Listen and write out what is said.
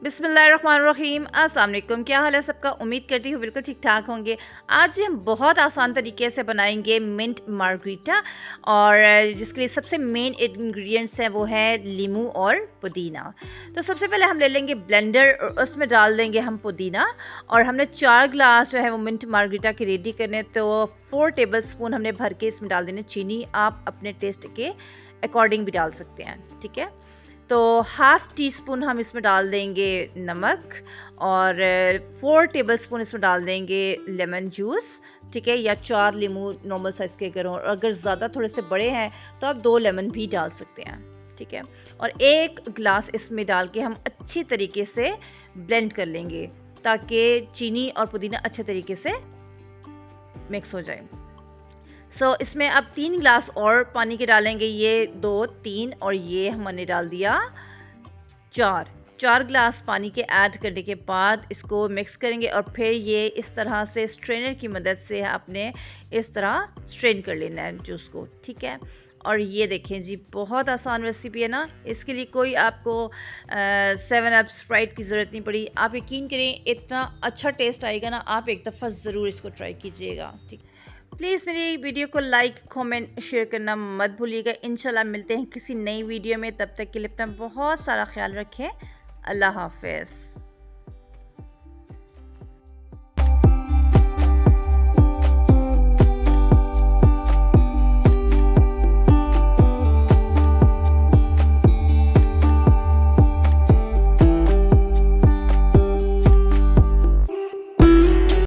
बिस्मिल्लाहिर्रहमानिर्रहीम। अस्सलाम वालेकुम। क्या हाल है सबका? उम्मीद करती हूँ बिल्कुल ठीक ठाक होंगे। आज हम बहुत आसान तरीके से बनाएंगे मिंट मार्गरीटा, और जिसके लिए सबसे मेन इंग्रेडिएंट्स हैं वो है लीमू और पुदीना। तो सबसे पहले हम ले लेंगे ब्लेंडर और उसमें डाल देंगे हम पुदीना, और हमने 4 ग्लास जो है वो मिंट मार्गरीटा के रेडी करने, तो 4 टेबल स्पून हमने भर के इसमें डाल देने चीनी। आप अपने टेस्ट के अकॉर्डिंग भी डाल सकते हैं, ठीक है। तो हाफ़ टी स्पून हम इसमें डाल देंगे नमक, और 4 टेबलस्पून इसमें डाल देंगे लेमन जूस, ठीक है, या 4 लीमू नॉर्मल साइज़ के अगर हों, और अगर ज़्यादा थोड़े से बड़े हैं तो आप 2 लेमन भी डाल सकते हैं, ठीक है। और 1 गिलास इसमें डाल के हम अच्छी तरीके से ब्लेंड कर लेंगे ताकि चीनी और पुदीना अच्छे तरीके से मिक्स हो जाए। इसमें अब 3 गिलास और पानी के डालेंगे, ये 2, 3 और ये हमने डाल दिया 4 गिलास पानी के ऐड करने के बाद इसको मिक्स करेंगे, और फिर ये इस तरह से स्ट्रेनर की मदद से आपने इस तरह स्ट्रेन कर लेना है जूस को, ठीक है। और ये देखें जी, बहुत आसान रेसिपी है ना। इसके लिए कोई आपको 7 अप स्प्राइट की ज़रूरत नहीं पड़ी। आप यकीन करें इतना अच्छा टेस्ट आएगा ना, आप एक दफ़ा ज़रूर इसको ट्राई कीजिएगा, ठीक। प्लीज़ मेरी वीडियो को लाइक, कमेंट, शेयर करना मत भूलिएगा। इंशाल्लाह मिलते हैं किसी नई वीडियो में। तब तक के लिए अपना बहुत सारा ख्याल रखें। अल्लाह हाफ़िज़।